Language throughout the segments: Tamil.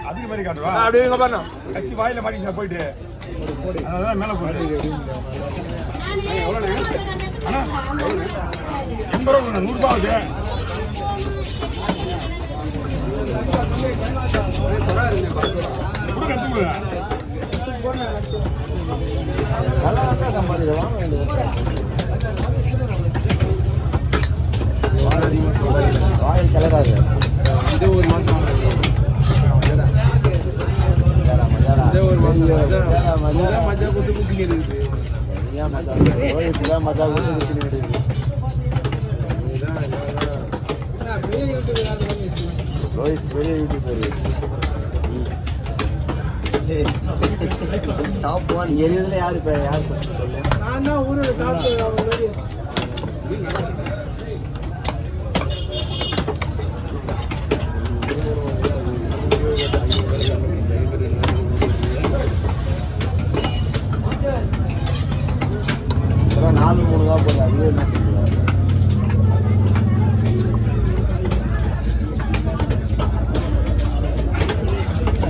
அதுக்கு மாதிரி காட்டுவா அப்படியே கட்சி வாயில மாட்டிங்க போயிட்டு அதான் மேல போயிட்டு அண்ணா 80 ரூபா 100 ரூபா ஆகுது வாயில் கலராது இது ஒரு மாசம் மஜா கொடுத்து குத்திங்க இருக்குது மஜா கொடுத்து குத்திங்க இருக்குது ரோஹித் பெரிய யூடியூபர் டாப் 1 எரியதுல யாரு சொல்லு நான் தான் ஊரோட டாப் இதெல்லாம் 4-3 தான் போகுது அதுவே என்ன சொல்லுவாங்க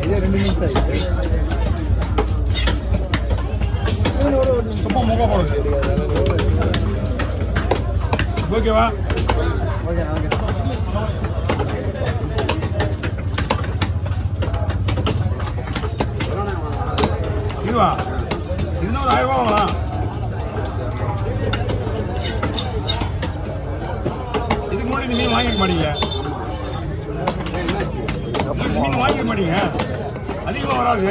இதே 2 நிமிஷம் ஆயிடுச்சு ஓகேவா ஓகே இதுவா இன்னும் ஒரு 1000 ரூபா வாங்கலாம் இதுக்கு முன்னாடி இந்த மீன் வாங்கிக்க மாட்டீங்க மீன் வாங்கிக்க மாட்டீங்க அதிகமாக வராது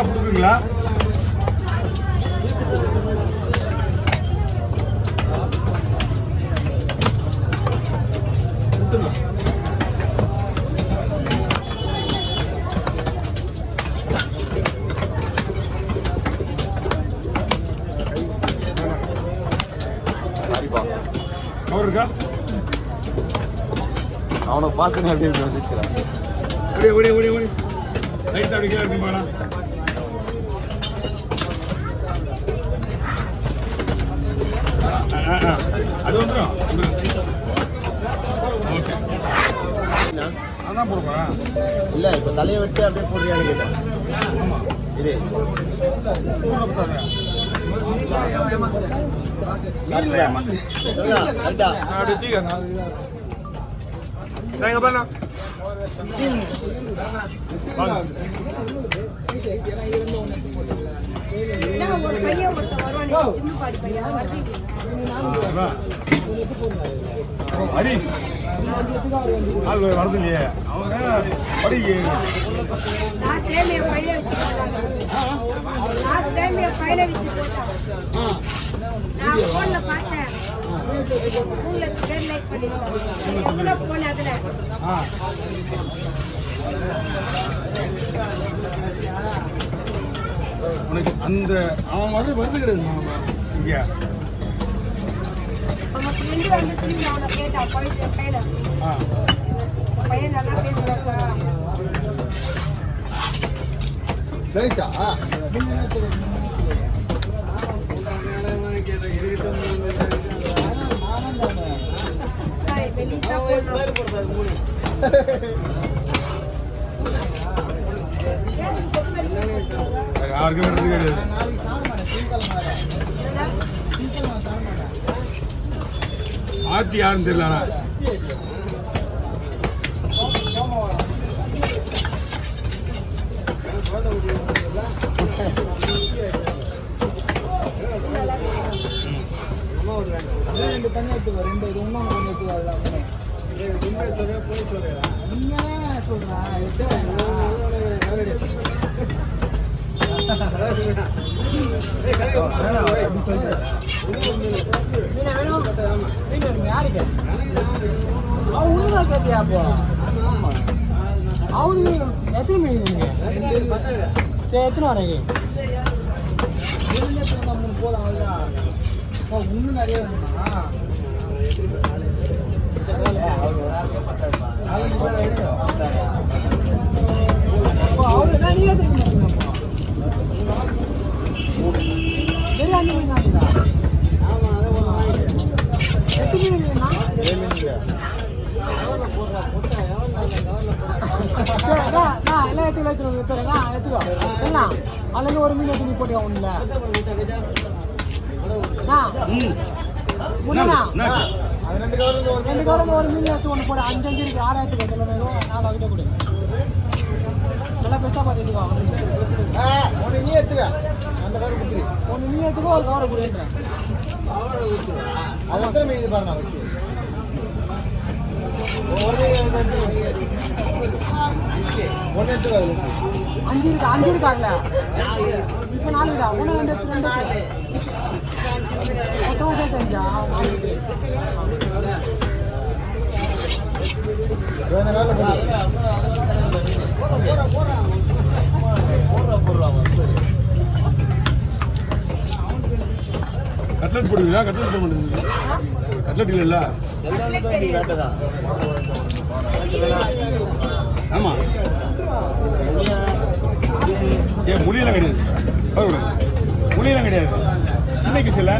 கொடுக்குறீங்களா இருக்கா அவனை பார்த்து அப்படியே வந்துச்சுடா ஓடி லைட் அப்படி கீழே இருக்கு பாக்கலாம் அது வந்துடும் ஓகே அதான் போடுறேன் இல்லை இப்போ தலையை விட்டு அப்படியே போடுறியான்னு கேட்டேன் ஆமாம் இது ஹரிஷ் வரது இல்லையே அவங்க உனக்கு அந்த அவன் வருது கிடையாது இங்க யாருக்கும் எடுத்து கிடையாது ஆத்தி யாருன்னு தெரியல யாருக்கு கேட்டியா அப்போ அவருக்கு எத்தனை மீன் நீங்க சரி எத்தனை வரீங்க போதும் அவ்வளோதான் இன்னும் நிறைய வேணுமா அவரு என்ன நீங்க பிரியாணி மீனாங்களா எத்தனை மீன் அல்லது ஒரு மீன் துணி போட்டியா ஒண்ணுல ரெண்டு கவரம் ஒரு மீன் எடுத்து ஒண்ணு போட 5 இருக்கு 6000 4 கொடு நல்லா பெருசா பாத்துக்கோ ஒண்ணு நீ எடுத்துக்க அந்த கவரம் குடுத்துரு ஒண்ணு நீ எடுத்துக்கோ ஒரு கவரம் குடுன்றேன் அது எத்தனை மீன் பாருங்க அஞ்சு இருக்காங்கல்ல இப்ப 4 இருக்கா 1 2 மொத்தமா சேர்த்தா கட்லெட் போடுவீங்களா கட்லெட் போட மாட்டேங்குது கட்லெட் இல்ல ஆமா ஏன் முடியெல்லாம் கிடையாது முடியெல்லாம் கிடையாது இன்னைக்கு சில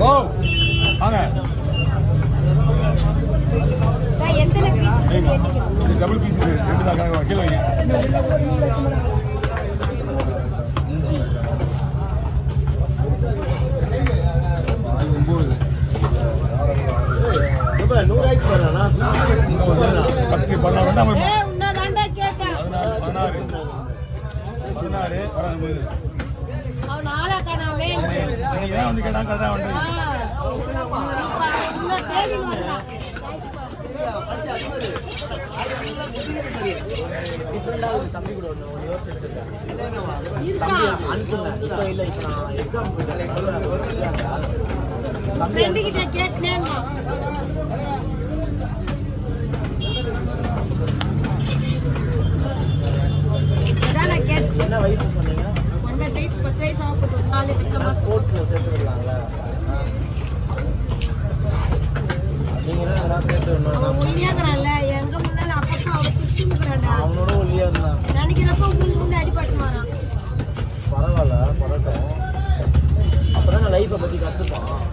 ஓ வாங்க டபுள் பீஸ் 2 தான் கணக்கு கீழே வைங்க தம்பி கூட இப்ப இல்ல இப்ப நான் எக்ஸாம் என்ன வயசு சொன்னீங்க 9 வயசு 10 வயசு ஆகுது 4 விட்டமா ஸ்போர்ட்ஸ்ல சேர்த்து விடலாம்ல நீங்க தான் அதெல்லாம் சேர்த்து விடணும் அவன் ஒல்லியாங்கறான்ல எங்க முன்னால அப்பதான் அவன் துச்சுங்கறான்டா அவனோட ஒல்லியா இருந்தான் நினைக்கிறப்ப உங்களுக்கு வந்து அடிபட்டு மாறான் பரவாயில்ல பரட்டும் அப்பதான் லைஃப்பை பத்தி கத்துப்பான்